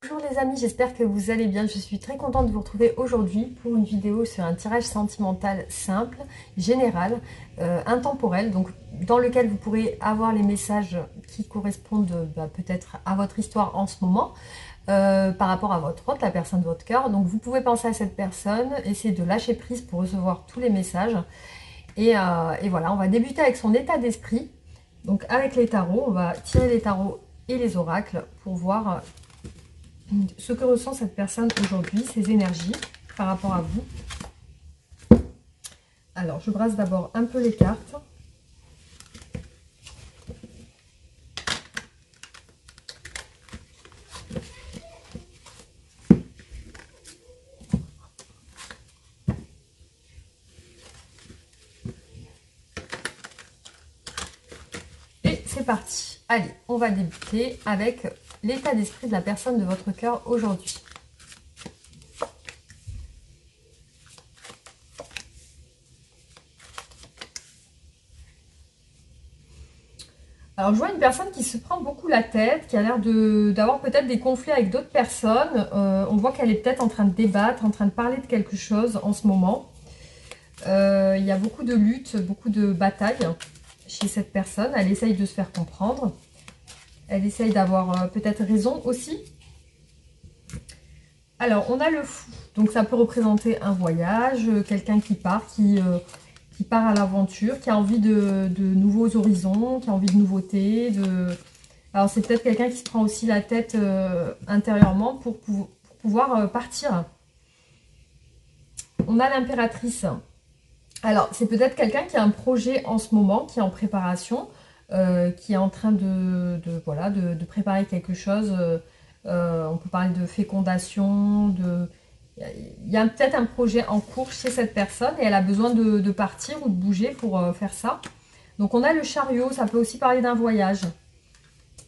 Bonjour les amis, j'espère que vous allez bien. Je suis très contente de vous retrouver aujourd'hui pour une vidéo sur un tirage sentimental simple, général, intemporel, donc dans lequel vous pourrez avoir les messages qui correspondent peut-être à votre histoire en ce moment, par rapport à votre hôte, la personne de votre cœur. Donc vous pouvez penser à cette personne, essayer de lâcher prise pour recevoir tous les messages. Et voilà, on va débuter avec son état d'esprit. Donc avec les tarots, on va tirer les tarots et les oracles pour voir ce que ressent cette personne aujourd'hui, ses énergies par rapport à vous. Alors, je brasse d'abord un peu les cartes. Et c'est parti. Allez, on va débuter avec l'état d'esprit de la personne de votre cœur aujourd'hui. Alors, je vois une personne qui se prend beaucoup la tête, qui a l'air d'avoir peut-être des conflits avec d'autres personnes. On voit qu'elle est peut-être en train de débattre, en train de parler de quelque chose en ce moment. Il y a beaucoup de luttes, beaucoup de batailles chez cette personne. Elle essaye de se faire comprendre. Elle essaye d'avoir peut-être raison aussi. Alors, on a le fou. Donc, ça peut représenter un voyage, quelqu'un qui part, qui part à l'aventure, qui a envie de nouveaux horizons, qui a envie de nouveautés. Alors, c'est peut-être quelqu'un qui se prend aussi la tête intérieurement pour pouvoir partir. On a l'impératrice. Alors, c'est peut-être quelqu'un qui a un projet en ce moment, qui est en préparation, qui est en train de préparer quelque chose. On peut parler de fécondation, il y a peut-être un projet en cours chez cette personne et elle a besoin de partir ou de bouger pour faire ça. Donc on a le chariot, ça peut aussi parler d'un voyage.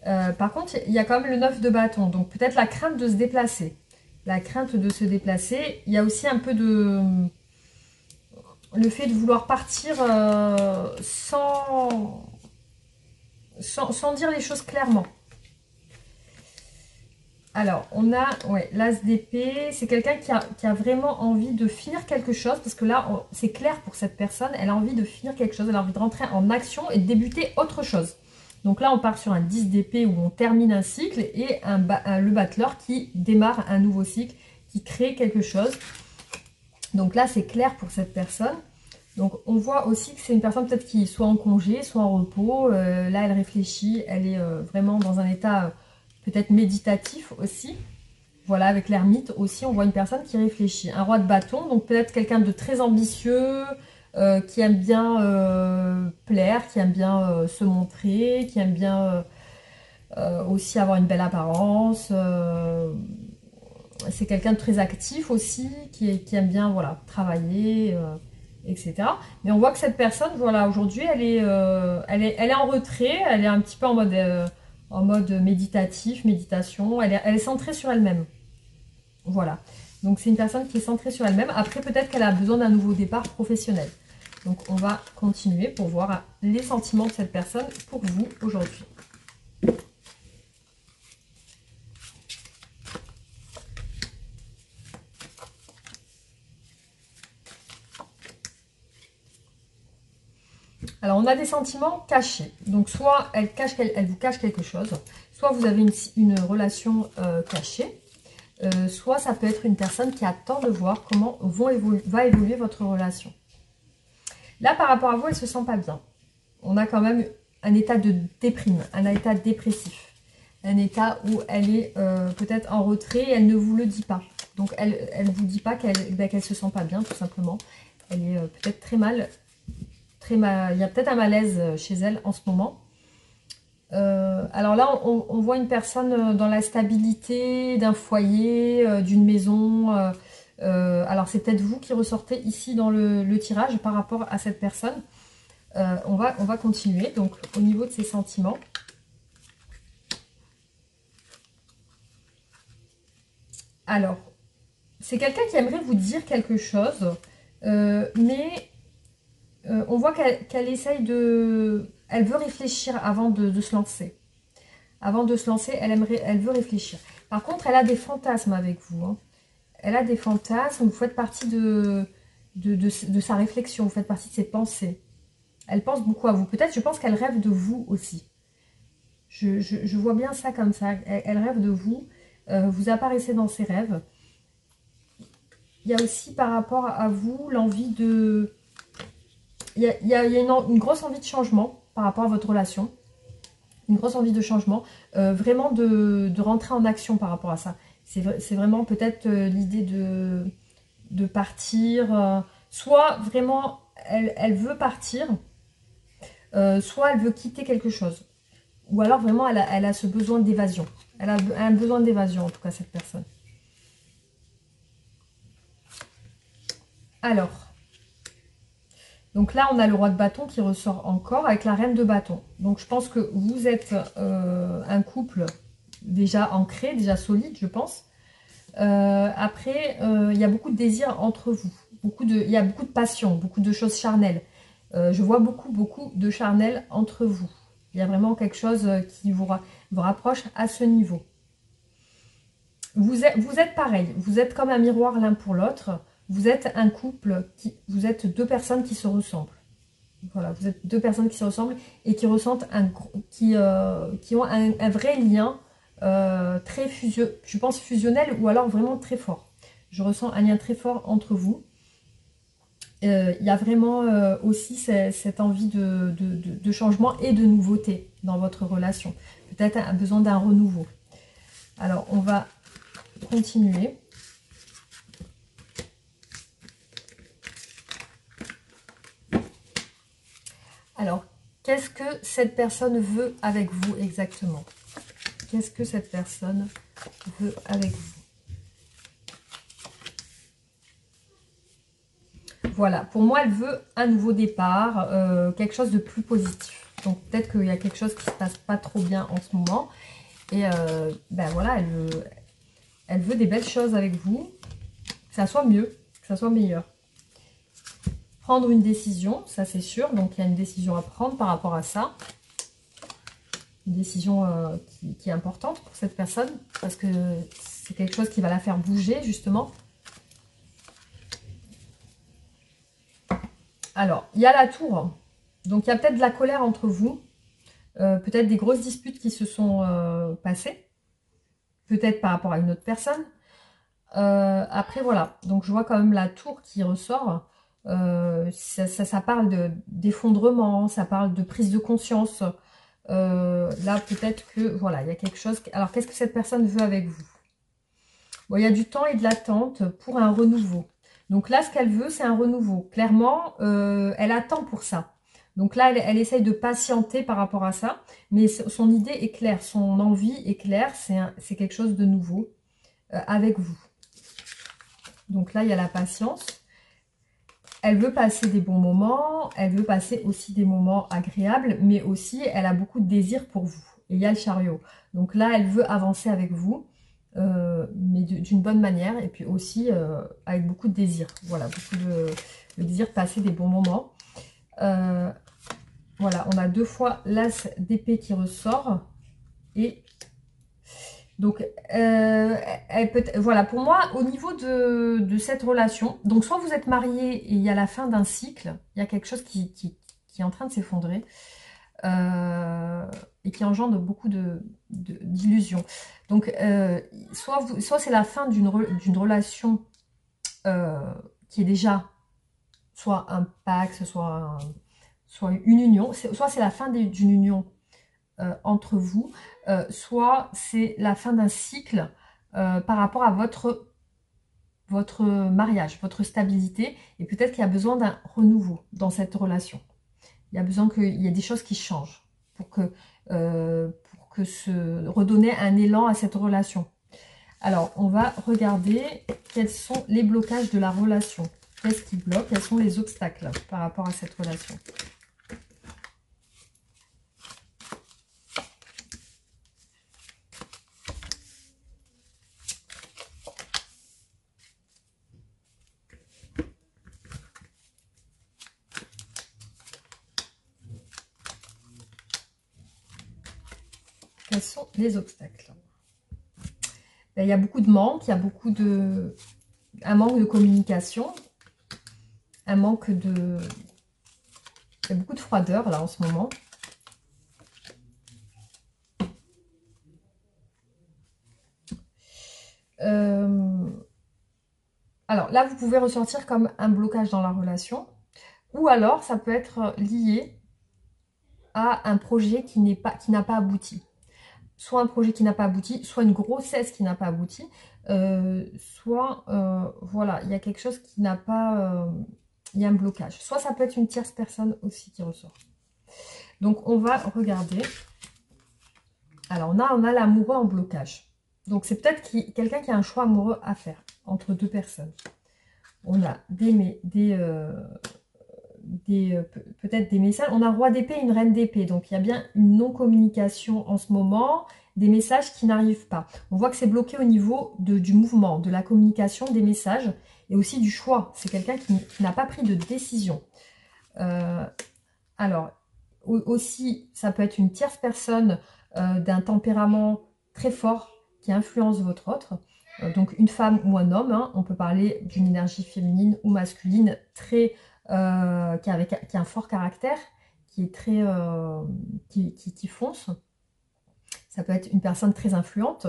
Par contre, il y a quand même le 9 de bâton, donc peut-être la crainte de se déplacer. La crainte de se déplacer, il y a aussi un peu de... le fait de vouloir partir sans dire les choses clairement. Alors, on a l'as d'épée. C'est quelqu'un qui a vraiment envie de finir quelque chose. Parce que là, c'est clair pour cette personne. Elle a envie de finir quelque chose. Elle a envie de rentrer en action et de débuter autre chose. Donc là, on part sur un 10 d'épée où on termine un cycle. Et le battleur qui démarre un nouveau cycle, qui crée quelque chose. Donc là, c'est clair pour cette personne. Donc on voit aussi que c'est une personne peut-être qui soit en congé, soit en repos. Là, elle réfléchit. Elle est vraiment dans un état... peut-être méditatif aussi. Voilà, avec l'ermite aussi, on voit une personne qui réfléchit. Un roi de bâton, donc peut-être quelqu'un de très ambitieux, qui aime bien plaire, qui aime bien se montrer, qui aime bien aussi avoir une belle apparence. C'est quelqu'un de très actif aussi, qui aime bien voilà, travailler, etc. Mais on voit que cette personne, voilà, aujourd'hui, elle est en retrait, elle est un petit peu en mode méditatif, méditation. Elle est centrée sur elle-même. Voilà. Donc, c'est une personne qui est centrée sur elle-même. Après, peut-être qu'elle a besoin d'un nouveau départ professionnel. Donc, on va continuer pour voir les sentiments de cette personne pour vous aujourd'hui. Alors, on a des sentiments cachés. Donc, soit elle vous cache quelque chose, soit vous avez une relation cachée. Soit ça peut être une personne qui attend de voir comment va évoluer votre relation. Là, par rapport à vous, elle ne se sent pas bien. On a quand même un état de déprime, un état dépressif. Un état où elle est peut-être en retrait et elle ne vous le dit pas. Donc, elle ne vous dit pas qu'elle se sent pas bien, tout simplement. Elle est peut-être très mal. Il y a peut-être un malaise chez elle en ce moment. Alors là, on voit une personne dans la stabilité d'un foyer, d'une maison. Alors, c'est peut-être vous qui ressortez ici dans le tirage par rapport à cette personne. On va continuer. Donc, au niveau de ses sentiments. Alors, c'est quelqu'un qui aimerait vous dire quelque chose, mais on voit qu'elle essaye de... Elle veut réfléchir avant de se lancer. Avant de se lancer, elle veut réfléchir. Par contre, elle a des fantasmes avec vous. Hein. Elle a des fantasmes, vous faites partie de sa réflexion, vous faites partie de ses pensées. Elle pense beaucoup à vous. Peut-être, je pense qu'elle rêve de vous aussi. Je vois bien ça comme ça. Elle rêve de vous. Vous apparaissez dans ses rêves. Il y a aussi par rapport à vous l'envie de... Il y a une grosse envie de changement par rapport à votre relation. Une grosse envie de changement. Vraiment de rentrer en action par rapport à ça. C'est vraiment peut-être l'idée de partir. Soit vraiment, elle veut partir. Soit elle veut quitter quelque chose. Ou alors vraiment, elle a ce besoin d'évasion. Elle a un besoin d'évasion, en tout cas, cette personne. Alors, donc là, on a le roi de bâton qui ressort encore avec la reine de bâton. Donc, je pense que vous êtes un couple déjà ancré, déjà solide, je pense. Après, il y a beaucoup de désir entre vous. Il y a beaucoup de passion, beaucoup de choses charnelles. Je vois beaucoup de charnel entre vous. Il y a vraiment quelque chose qui vous rapproche à ce niveau. Vous êtes pareil, vous êtes comme un miroir l'un pour l'autre. Vous êtes un couple, vous êtes deux personnes qui se ressemblent. Voilà, vous êtes deux personnes qui se ressemblent et qui ressentent qui ont un vrai lien très je pense fusionnel ou alors vraiment très fort. Je ressens un lien très fort entre vous. Il y a vraiment aussi cette envie de changement et de nouveauté dans votre relation. Peut-être un besoin d'un renouveau. Alors, on va continuer. Alors, qu'est-ce que cette personne veut avec vous exactement? Qu'est-ce que cette personne veut avec vous? Voilà, pour moi, elle veut un nouveau départ, quelque chose de plus positif. Donc, peut-être qu'il y a quelque chose qui ne se passe pas trop bien en ce moment. Et ben voilà, elle veut des belles choses avec vous, que ça soit mieux, que ça soit meilleur. Prendre une décision, ça c'est sûr. Donc, il y a une décision à prendre par rapport à ça. Une décision qui est importante pour cette personne, parce que c'est quelque chose qui va la faire bouger, justement. Alors, il y a la tour. Donc, il y a peut-être de la colère entre vous. Peut-être des grosses disputes qui se sont passées. Peut-être par rapport à une autre personne. Après, voilà. Donc, je vois quand même la tour qui ressort. Ça parle d'effondrement, ça parle de prise de conscience. Là, peut-être que, voilà, il y a quelque chose. Alors, qu'est-ce que cette personne veut avec vous? Bon, il y a du temps et de l'attente pour un renouveau. Donc là, ce qu'elle veut, c'est un renouveau. Clairement, elle attend pour ça. Donc là, elle essaye de patienter par rapport à ça. Mais son idée est claire, son envie est claire. C'est quelque chose de nouveau avec vous. Donc là, il y a la patience. Elle veut passer des bons moments. Elle veut passer aussi des moments agréables. Mais aussi, elle a beaucoup de désir pour vous. Et il y a le chariot. Donc là, elle veut avancer avec vous. Mais d'une bonne manière et puis aussi avec beaucoup de désir. Voilà, le désir de passer des bons moments. Voilà, on a deux fois l'as d'épée qui ressort. Et donc, voilà, pour moi, au niveau de cette relation, donc soit vous êtes mariés et il y a la fin d'un cycle, il y a quelque chose qui est en train de s'effondrer. Et qui engendre beaucoup d'illusions. Donc, soit c'est la fin d'une relation qui est déjà soit un pacte, soit une union, soit c'est la fin d'une union entre vous, soit c'est la fin d'un cycle par rapport à votre mariage, votre stabilité, et peut-être qu'il y a besoin d'un renouveau dans cette relation. Il y a besoin qu'il y ait des choses qui changent pour que se redonner un élan à cette relation. Alors, on va regarder quels sont les blocages de la relation. Qu'est-ce qui bloque? Quels sont les obstacles par rapport à cette relation? Quels sont les obstacles? il y a beaucoup de manque, il y a un manque de communication, un manque de... Il y a beaucoup de froideur là en ce moment. Alors là, vous pouvez ressentir comme un blocage dans la relation. Ou alors, ça peut être lié à un projet qui n'a pas abouti. Soit un projet qui n'a pas abouti, soit une grossesse qui n'a pas abouti, soit, voilà, il y a quelque chose qui n'a pas... il y a un blocage. Soit ça peut être une tierce personne aussi qui ressort. Donc, on va regarder. Alors, on a l'amoureux en blocage. Donc, c'est peut-être quelqu'un qui a un choix amoureux à faire entre deux personnes. On a peut-être des messages. On a un roi d'épée et une reine d'épée. Donc, il y a bien une non-communication en ce moment, des messages qui n'arrivent pas. On voit que c'est bloqué au niveau du mouvement, de la communication, des messages et aussi du choix. C'est quelqu'un qui n'a pas pris de décision. Alors, aussi, ça peut être une tierce personne d'un tempérament très fort qui influence votre autre. Donc, une femme ou un homme. Hein. On peut parler d'une énergie féminine ou masculine très... qui a un fort caractère, qui est très qui fonce. Ça peut être une personne très influente.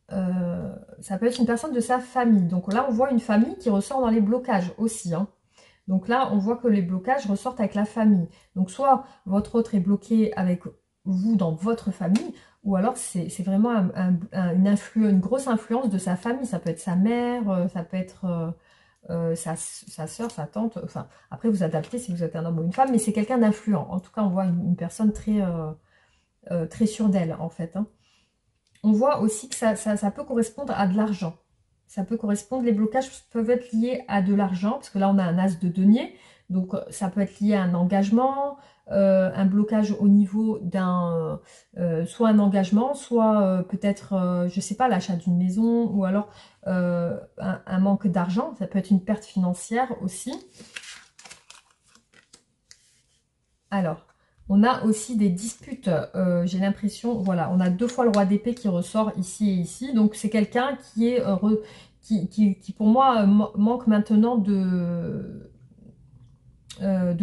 Ça peut être une personne de sa famille. Donc là, on voit une famille qui ressort dans les blocages aussi. Hein. Donc là, on voit que les blocages ressortent avec la famille. Donc soit votre autre est bloqué avec vous dans votre famille, ou alors c'est vraiment une grosse influence de sa famille. Ça peut être sa mère, ça peut être... sa soeur, sa tante, enfin, après vous adaptez si vous êtes un homme ou une femme, mais c'est quelqu'un d'influent. En tout cas, on voit une personne très sûre d'elle, en fait. Hein. On voit aussi que ça peut correspondre à de l'argent. Ça peut correspondre, les blocages peuvent être liés à de l'argent, parce que là, on a un as de denier, donc ça peut être lié à un engagement, un blocage au niveau d'un... soit un engagement, soit peut-être, je sais pas, l'achat d'une maison, ou alors un manque d'argent. Ça peut être une perte financière aussi. Alors, on a aussi des disputes. J'ai l'impression, voilà, on a 2 fois le roi d'épée qui ressort ici et ici. Donc, c'est quelqu'un qui est qui pour moi, manque maintenant de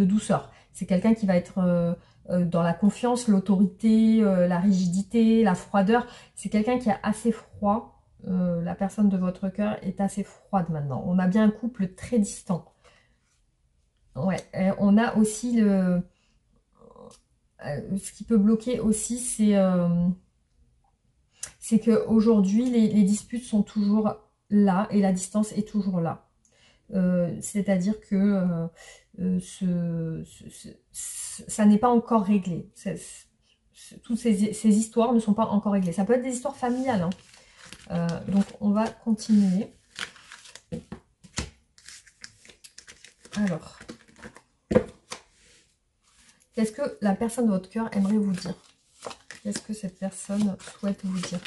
douceur. C'est quelqu'un qui va être dans la confiance, l'autorité, la rigidité, la froideur. C'est quelqu'un qui est assez froid. La personne de votre cœur est assez froide maintenant. On a bien un couple très distant. Ouais, on a aussi ce qui peut bloquer aussi, c'est qu'aujourd'hui, les disputes sont toujours là et la distance est toujours là. C'est-à-dire que ça n'est pas encore réglé. Toutes ces histoires ne sont pas encore réglées. Ça peut être des histoires familiales. Hein. Donc, on va continuer. Alors, qu'est-ce que la personne de votre cœur aimerait vous dire? Qu'est-ce que cette personne souhaite vous dire?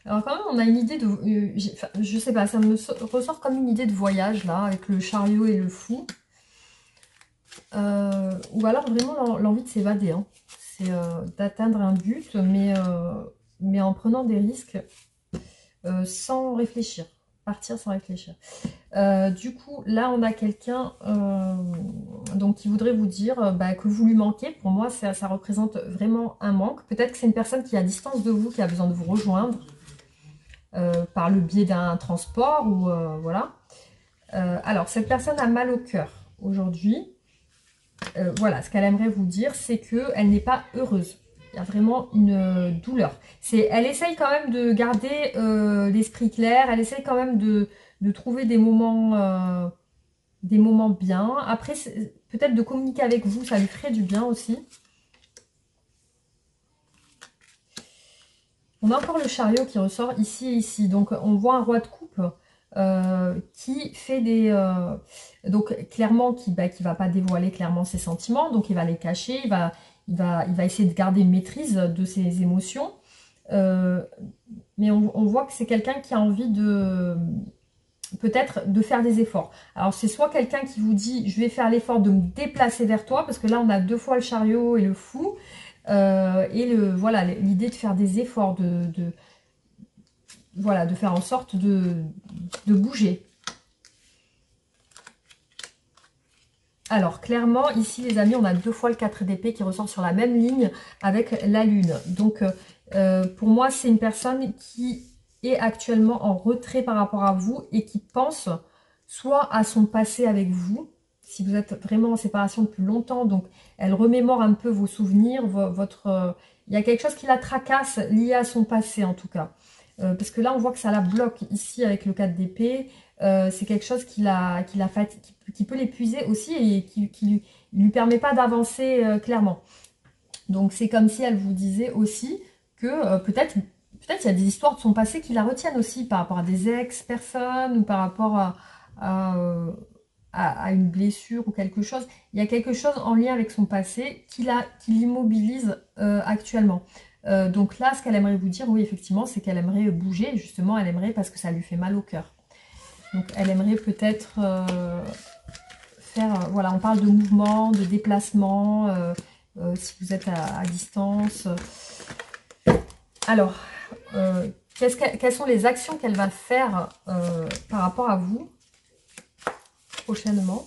Alors quand même, on a une idée de... je sais pas, ça me ressort comme une idée de voyage, là, avec le chariot et le fou. Ou alors vraiment l'envie de s'évader. Hein. C'est d'atteindre un but, mais en prenant des risques, sans réfléchir. Partir sans réfléchir. Du coup, là, on a quelqu'un donc qui voudrait vous dire que vous lui manquez. Pour moi, ça représente vraiment un manque. Peut-être que c'est une personne qui est à distance de vous, qui a besoin de vous rejoindre. Par le biais d'un transport ou voilà. Alors, cette personne a mal au cœur aujourd'hui. Voilà, ce qu'elle aimerait vous dire, c'est qu'elle n'est pas heureuse. Il y a vraiment une douleur. Elle essaye quand même de garder l'esprit clair. Elle essaye quand même de trouver des moments bien. Après, peut-être de communiquer avec vous, ça lui ferait du bien aussi. On a encore le chariot qui ressort ici et ici. Donc, on voit un roi de coupe qui fait des... donc, clairement, qui va pas dévoiler clairement ses sentiments. Donc, il va les cacher. Il va essayer de garder une maîtrise de ses émotions. mais on voit que c'est quelqu'un qui a envie de peut-être de faire des efforts. Alors c'est soit quelqu'un qui vous dit je vais faire l'effort de me déplacer vers toi, parce que là on a deux fois le chariot et le fou, et voilà, l'idée de faire des efforts, voilà, de faire en sorte de bouger. Alors, clairement, ici, les amis, on a deux fois le 4 d'épée qui ressort sur la même ligne avec la lune. Donc, pour moi, c'est une personne qui est actuellement en retrait par rapport à vous et qui pense soit à son passé avec vous, si vous êtes vraiment en séparation depuis longtemps, donc elle remémore un peu vos souvenirs, il y a quelque chose qui la tracasse lié à son passé en tout cas. Parce que là, on voit que ça la bloque ici avec le 4 d'épée. C'est quelque chose qui peut l'épuiser aussi et qui lui permet pas d'avancer clairement. Donc c'est comme si elle vous disait aussi que peut-être il y a des histoires de son passé qui la retiennent aussi par rapport à des ex-personnes ou par rapport à une blessure ou quelque chose. Il y a quelque chose en lien avec son passé qui l'immobilise actuellement. Donc là, ce qu'elle aimerait vous dire, oui, effectivement, c'est qu'elle aimerait bouger. Justement, elle aimerait parce que ça lui fait mal au cœur. Donc, elle aimerait peut-être faire... voilà, on parle de mouvement, de déplacement, si vous êtes à distance. Alors, quelles sont les actions qu'elle va faire par rapport à vous prochainement?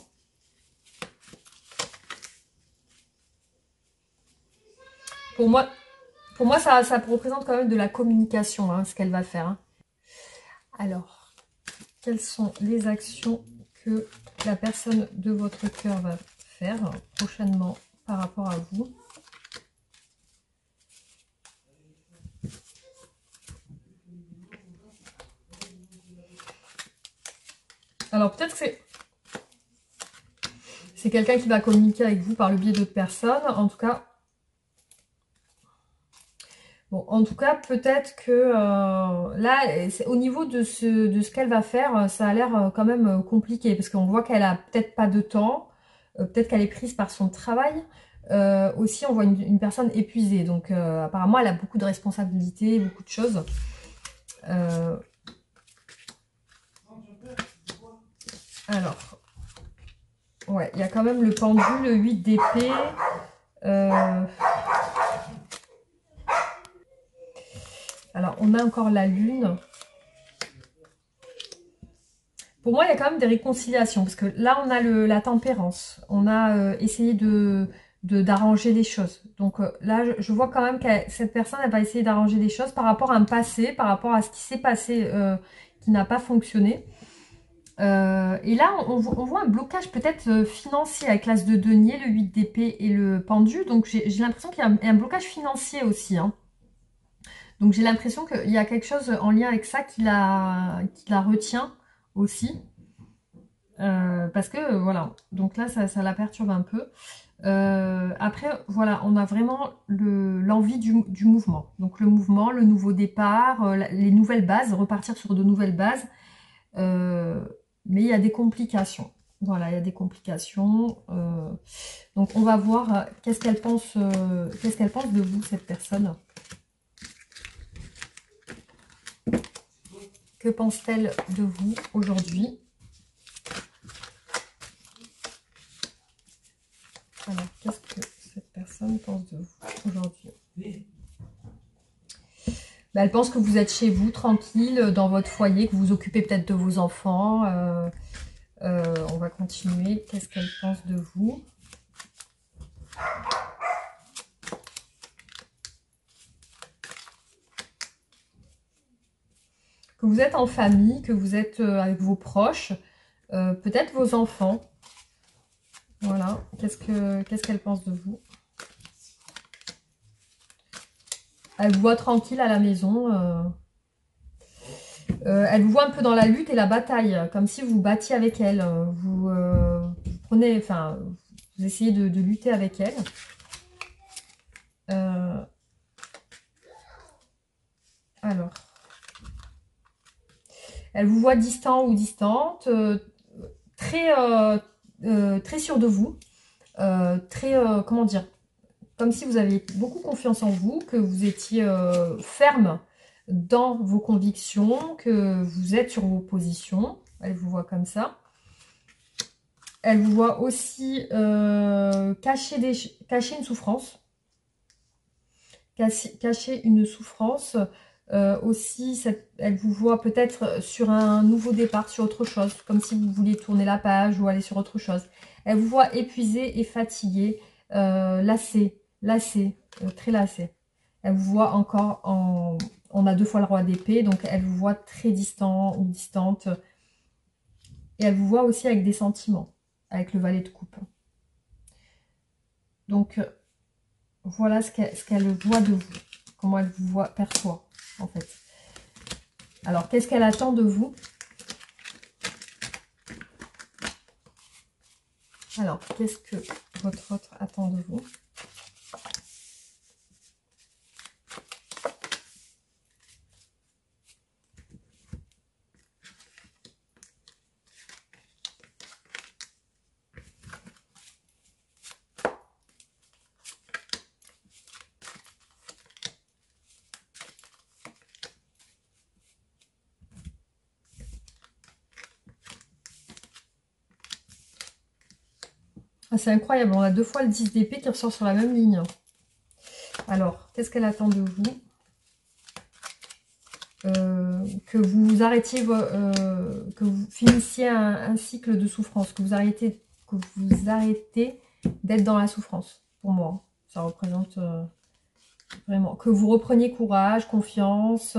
Pour moi ça représente quand même de la communication, hein, ce qu'elle va faire. Hein. Alors, quelles sont les actions que la personne de votre cœur va faire prochainement par rapport à vous? Alors, peut-être que c'est quelqu'un qui va communiquer avec vous par le biais d'autres personnes. En tout cas, bon, en tout cas, peut-être que là, au niveau de ce qu'elle va faire, ça a l'air quand même compliqué parce qu'on voit qu'elle a peut-être pas de temps, peut-être qu'elle est prise par son travail. Aussi, on voit une personne épuisée, donc apparemment, elle a beaucoup de responsabilités, beaucoup de choses. Alors, ouais, il y a quand même le pendu, le 8 d'épée. Alors, on a encore la lune. Pour moi, il y a quand même des réconciliations, parce que là, on a la tempérance. On a essayé d'arranger les choses. Donc là, je vois quand même que cette personne, elle va essayer d'arranger les choses par rapport à un passé, par rapport à ce qui s'est passé, qui n'a pas fonctionné. Et là, on voit un blocage peut-être financier avec l'as de denier, le 8 d'épée et le pendu. Donc, j'ai l'impression qu'il y a un blocage financier aussi. Hein. Donc, j'ai l'impression qu'il y a quelque chose en lien avec ça qui la retient aussi. Parce que, voilà, donc là, ça la perturbe un peu. Après, voilà, on a vraiment l'envie du mouvement. Donc, le mouvement, le nouveau départ, les nouvelles bases, repartir sur de nouvelles bases. Mais il y a des complications. Voilà, il y a des complications. Donc, on va voir qu'est-ce qu'elle pense de vous, cette personne. Que pense-t-elle de vous aujourd'hui? Alors, qu'est-ce que cette personne pense de vous aujourd'hui? Ben, elle pense que vous êtes chez vous, tranquille, dans votre foyer, que vous vous occupez peut-être de vos enfants. On va continuer. Qu'est-ce qu'elle pense de vous? Que vous êtes en famille, que vous êtes avec vos proches, peut-être vos enfants. Voilà. Qu'est-ce qu'elle pense de vous? Elle vous voit tranquille à la maison. Elle vous voit un peu dans la lutte et la bataille, comme si vous vous battiez avec elle. Vous prenez, enfin, vous essayez de lutter avec elle. Alors, elle vous voit distant ou distante, très sûre de vous, comment dire, comme si vous aviez beaucoup confiance en vous, que vous étiez ferme dans vos convictions, que vous êtes sur vos positions. Elle vous voit comme ça. Elle vous voit aussi cacher une souffrance. Cacher une souffrance. Aussi, elle vous voit peut-être sur un nouveau départ, sur autre chose, comme si vous vouliez tourner la page ou aller sur autre chose. Elle vous voit épuisé et fatigué, lassé, très lassé. Elle vous voit encore en... On a 2 fois le roi d'épée, donc elle vous voit très distant ou distante. Et elle vous voit aussi avec des sentiments, avec le valet de coupe. Donc, voilà ce qu'elle voit de vous, comment elle vous voit, perçoit, en fait. Alors, qu'est-ce qu'elle attend de vous? Alors, qu'est-ce que votre autre attend de vous? Ah, c'est incroyable, on a 2 fois le 10 d'épée qui ressort sur la même ligne. Alors, qu'est-ce qu'elle attend de vous? Que vous arrêtiez, que vous finissiez un cycle de souffrance, que vous arrêtez d'être dans la souffrance, pour moi. Ça représente vraiment, que vous repreniez courage, confiance,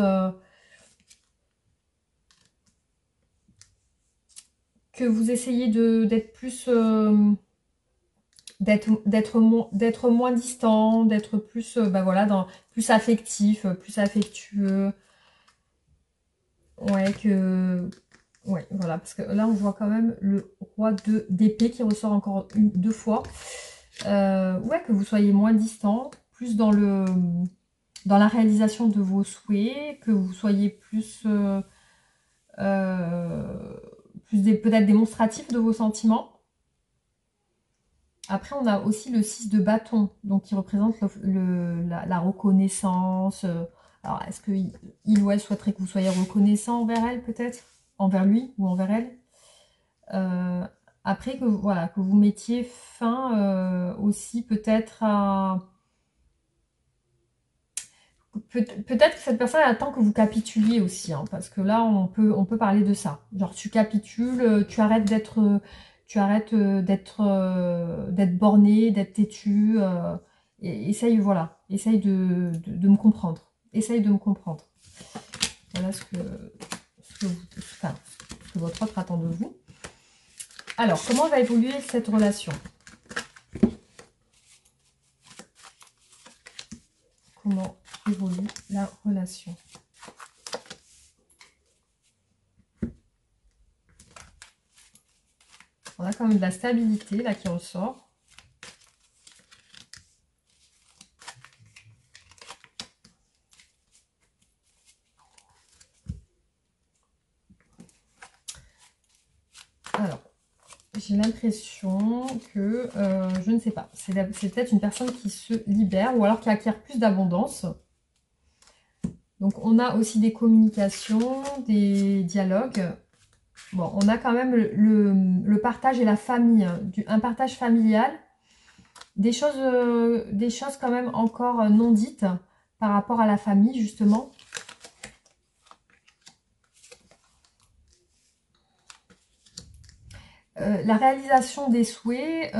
que vous essayez d'être plus... d'être moins distant, d'être plus, bah voilà, plus affectif, plus affectueux. Ouais, ouais, voilà, parce que là, on voit quand même le roi d'épée qui ressort encore 2 fois. Ouais, que vous soyez moins distant, plus dans la réalisation de vos souhaits, que vous soyez plus, peut-être démonstratif de vos sentiments. Après, on a aussi le 6 de bâton, donc qui représente la reconnaissance. Alors, est-ce qu'il ou elle souhaiterait que vous soyez reconnaissant envers elle, peut-être? Envers lui ou envers elle? Après, voilà, que vous mettiez fin aussi peut-être à... Peut-être que cette personne attend que vous capituliez aussi, hein, parce que là, on peut parler de ça. Genre, tu capitules, tu arrêtes d'être borné, d'être têtu. Et essaye, voilà, essaye de me comprendre. Essaye de me comprendre. Voilà enfin, ce que votre autre attend de vous. Alors, comment va évoluer cette relation? Comment évolue la relation? On a quand même de la stabilité là qui ressort. Alors, j'ai l'impression que, je ne sais pas, c'est peut-être une personne qui se libère ou alors qui acquiert plus d'abondance. Donc, on a aussi des communications, des dialogues. Bon, on a quand même le partage et la famille, hein, un partage familial. Des choses quand même encore non dites par rapport à la famille, justement. La réalisation des souhaits,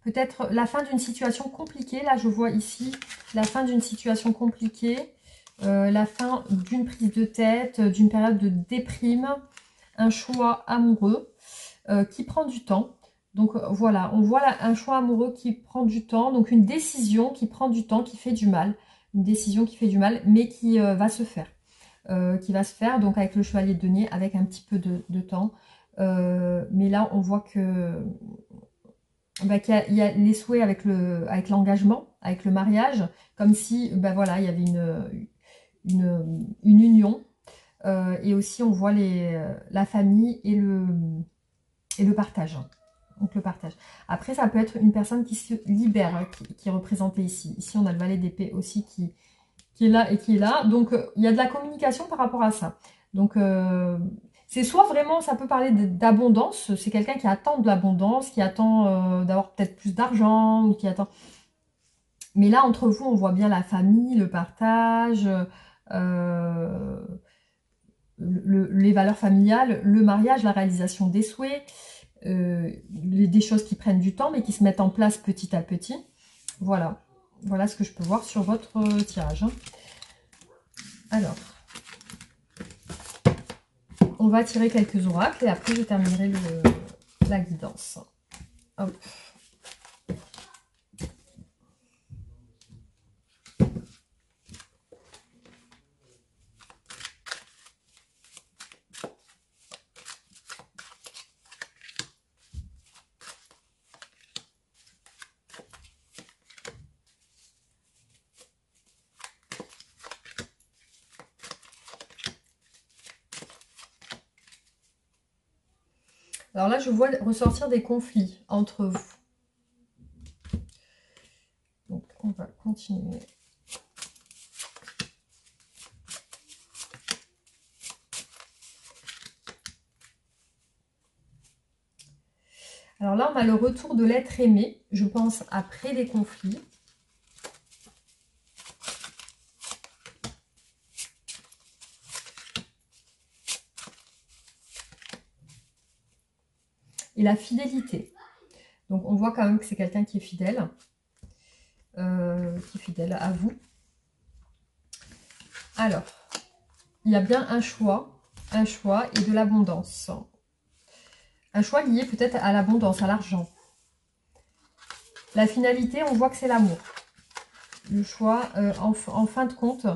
peut-être la fin d'une situation compliquée. Là, je vois ici la fin d'une situation compliquée, la fin d'une prise de tête, d'une période de déprime, un choix amoureux qui prend du temps. Donc voilà, on voit là un choix amoureux qui prend du temps, donc une décision qui prend du temps, qui fait du mal. Une décision qui fait du mal, mais qui va se faire. Donc avec le chevalier de denier, avec un petit peu de temps. Mais là, on voit que bah, qu'il y a les souhaits avec l'engagement, avec le mariage, comme si bah, voilà, il y avait une union. Et aussi, on voit la famille et le partage. Donc le partage. Après, ça peut être une personne qui se libère, hein, qui est représentée ici. Ici, on a le valet d'épée aussi qui est là et qui est là. Donc, il y a de la communication par rapport à ça. Donc, c'est soit vraiment, ça peut parler d'abondance, c'est quelqu'un qui attend de l'abondance, qui attend d'avoir peut-être plus d'argent, ou qui attend... Mais là, entre vous, on voit bien la famille, le partage, les valeurs familiales, le mariage, la réalisation des souhaits, des choses qui prennent du temps, mais qui se mettent en place petit à petit. Voilà. Voilà ce que je peux voir sur votre tirage. Alors, on va tirer quelques oracles et après je terminerai la guidance. Hop. Alors là, je vois ressortir des conflits entre vous. Donc, on va continuer. Alors là, on a le retour de l'être aimé, je pense, après des conflits. Et la fidélité. Donc, on voit quand même que c'est quelqu'un qui est fidèle à vous. Alors, il y a bien un choix et de l'abondance. Un choix lié peut-être à l'abondance, à l'argent. La finalité, on voit que c'est l'amour. Le choix, en fin de compte,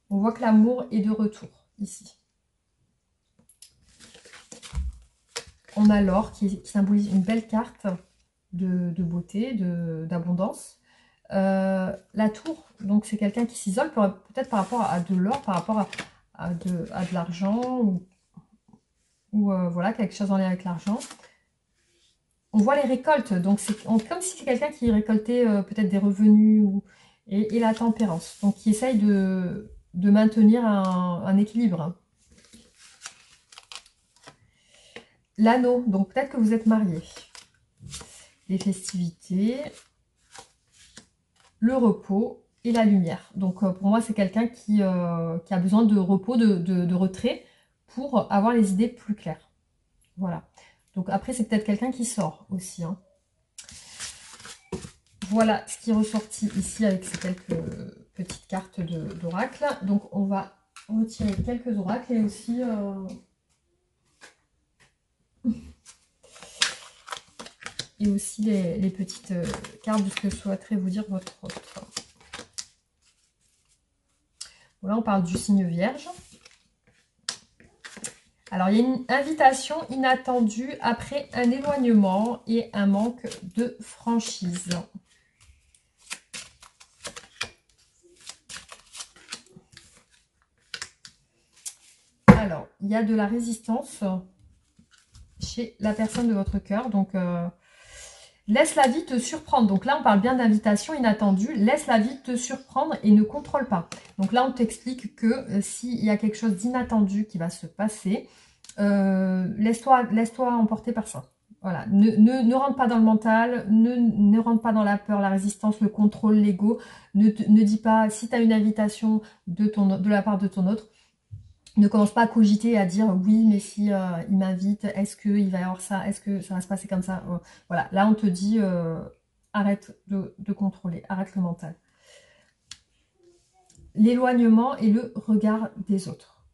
on voit que l'amour est de retour, ici. On a l'or qui symbolise une belle carte de beauté, d'abondance. La tour, donc c'est quelqu'un qui s'isole, peut-être par rapport à de l'or, par rapport à de l'argent, ou voilà, quelque chose en lien avec l'argent. On voit les récoltes, donc c'est comme si c'est quelqu'un qui récoltait peut-être des revenus, et la tempérance, donc qui essaye de maintenir un équilibre. L'anneau, donc peut-être que vous êtes mariés. Les festivités, le repos et la lumière. Donc pour moi, c'est quelqu'un qui a besoin de repos, de retrait pour avoir les idées plus claires. Voilà. Donc après, c'est peut-être quelqu'un qui sort aussi. Hein. Voilà ce qui est ressorti ici avec ces quelques petites cartes d'oracle. Donc on va retirer quelques oracles et aussi... et aussi les petites cartes de ce que souhaiterait vous dire votre autre. Voilà, on parle du signe vierge. Alors, il y a une invitation inattendue après un éloignement et un manque de franchise. Alors, il y a de la résistance chez la personne de votre cœur. Donc, laisse la vie te surprendre. Donc là, on parle bien d'invitation inattendue. Laisse la vie te surprendre et ne contrôle pas. Donc là, on t'explique que s'il y a quelque chose d'inattendu qui va se passer, laisse-toi emporter par ça. Voilà. Ne rentre pas dans le mental, ne rentre pas dans la peur, la résistance, le contrôle, l'ego. Ne dis pas, si tu as une invitation de la part de ton autre, ne commence pas à cogiter, à dire oui, mais si il m'invite, est-ce qu'il va y avoir ça, est-ce que ça va se passer comme ça. Voilà, là on te dit arrête de contrôler, arrête le mental. L'éloignement et le regard des autres.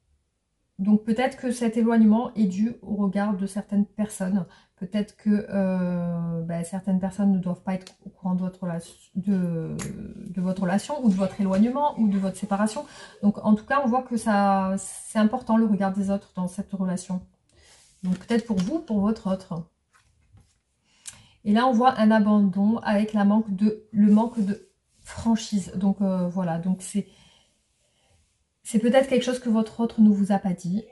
Donc peut-être que cet éloignement est dû au regard de certaines personnes. Peut-être que certaines personnes ne doivent pas être au courant de votre relation ou de votre éloignement ou de votre séparation. Donc en tout cas, on voit que c'est important le regard des autres dans cette relation. Donc peut-être pour vous, pour votre autre. Et là, on voit un abandon avec le manque de franchise. Donc voilà, donc c'est peut-être quelque chose que votre autre ne vous a pas dit.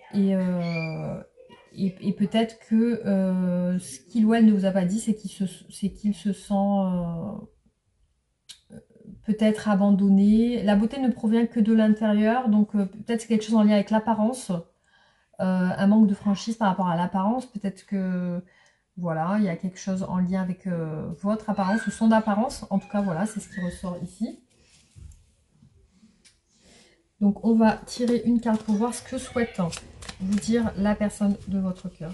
Et peut-être que ce qu'il ou elle ne vous a pas dit, c'est qu'il se sent peut-être abandonné. La beauté ne provient que de l'intérieur, donc peut-être c'est quelque chose en lien avec l'apparence. Un manque de franchise par rapport à l'apparence. Peut-être que, voilà, il y a quelque chose en lien avec votre apparence ou son apparence. En tout cas, voilà, c'est ce qui ressort ici. Donc, on va tirer une carte pour voir ce que souhaite vous dire la personne de votre cœur.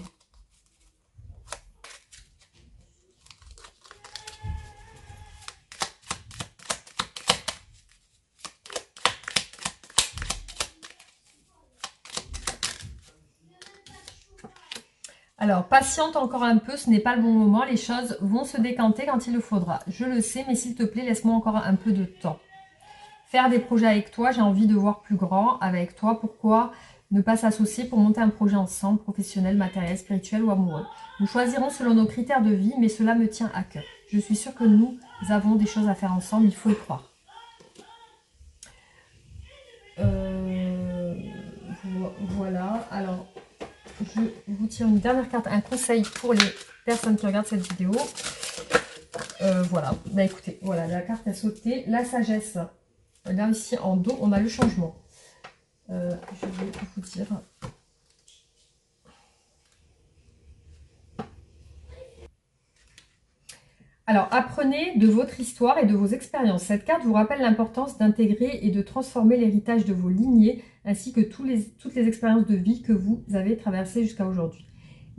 Alors, patiente encore un peu, ce n'est pas le bon moment. Les choses vont se décanter quand il le faudra. Je le sais, mais s'il te plaît, laisse-moi encore un peu de temps. Faire des projets avec toi, j'ai envie de voir plus grand avec toi. Pourquoi ne pas s'associer pour monter un projet ensemble, professionnel, matériel, spirituel ou amoureux? Nous choisirons selon nos critères de vie, mais cela me tient à cœur. Je suis sûre que nous avons des choses à faire ensemble, il faut y croire. Voilà, alors je vous tire une dernière carte, un conseil pour les personnes qui regardent cette vidéo. Voilà, bah écoutez, voilà, la carte a sauté, la sagesse. Là ici en dos, on a le changement. Je vais vous dire. Alors, apprenez de votre histoire et de vos expériences. Cette carte vous rappelle l'importance d'intégrer et de transformer l'héritage de vos lignées, ainsi que toutes les expériences de vie que vous avez traversées jusqu'à aujourd'hui.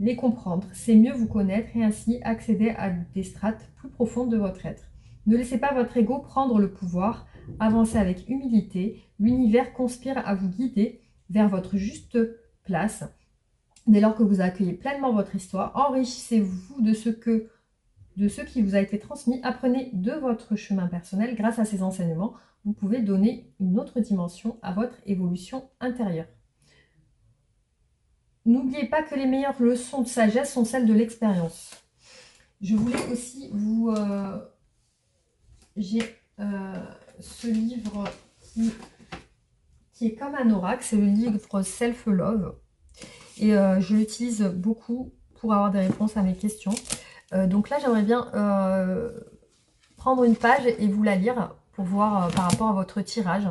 Les comprendre, c'est mieux vous connaître et ainsi accéder à des strates plus profondes de votre être. Ne laissez pas votre ego prendre le pouvoir, avancez avec humilité. L'univers conspire à vous guider vers votre juste place. Dès lors que vous accueillez pleinement votre histoire, enrichissez-vous de ce qui vous a été transmis, apprenez de votre chemin personnel. Grâce à ces enseignements, vous pouvez donner une autre dimension à votre évolution intérieure. N'oubliez pas que les meilleures leçons de sagesse sont celles de l'expérience. Je voulais aussi vous... J'ai ce livre qui est comme un oracle, c'est le livre Self Love. Et je l'utilise beaucoup pour avoir des réponses à mes questions. Donc là, j'aimerais bien prendre une page et vous la lire pour voir par rapport à votre tirage.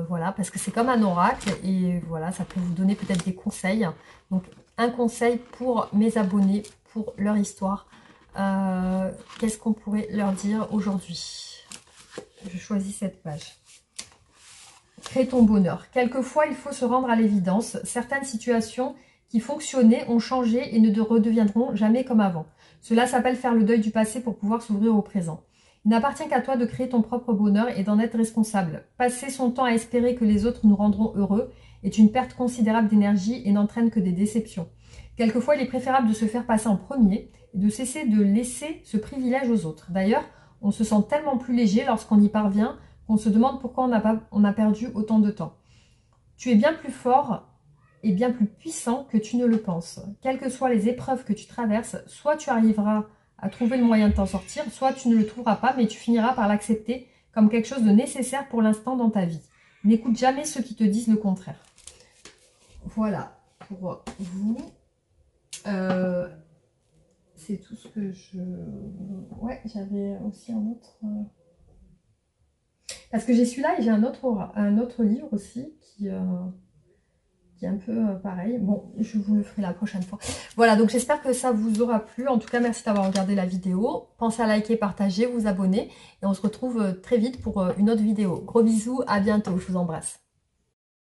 Voilà, parce que c'est comme un oracle et voilà, ça peut vous donner peut-être des conseils. Donc, un conseil pour mes abonnés, pour leur histoire. Qu'est-ce qu'on pourrait leur dire aujourd'hui? Je choisis cette page. Crée ton bonheur. Quelquefois, il faut se rendre à l'évidence. Certaines situations qui fonctionnaient ont changé et ne redeviendront jamais comme avant. Cela s'appelle faire le deuil du passé pour pouvoir s'ouvrir au présent. Il n'appartient qu'à toi de créer ton propre bonheur et d'en être responsable. Passer son temps à espérer que les autres nous rendront heureux est une perte considérable d'énergie et n'entraîne que des déceptions. Quelquefois, il est préférable de se faire passer en premier et de cesser de laisser ce privilège aux autres. D'ailleurs, on se sent tellement plus léger lorsqu'on y parvient qu'on se demande pourquoi on a perdu autant de temps. Tu es bien plus fort et bien plus puissant que tu ne le penses. Quelles que soient les épreuves que tu traverses, soit tu arriveras à trouver le moyen de t'en sortir, soit tu ne le trouveras pas, mais tu finiras par l'accepter comme quelque chose de nécessaire pour l'instant dans ta vie. N'écoute jamais ceux qui te disent le contraire. Voilà pour vous. C'est tout ce que je... Ouais, j'avais aussi un autre... Parce que j'ai celui-là et j'ai un autre livre aussi qui est un peu pareil. Bon, je vous le ferai la prochaine fois. Voilà, donc j'espère que ça vous aura plu. En tout cas, merci d'avoir regardé la vidéo. Pensez à liker, partager, vous abonner. Et on se retrouve très vite pour une autre vidéo. Gros bisous, à bientôt, je vous embrasse.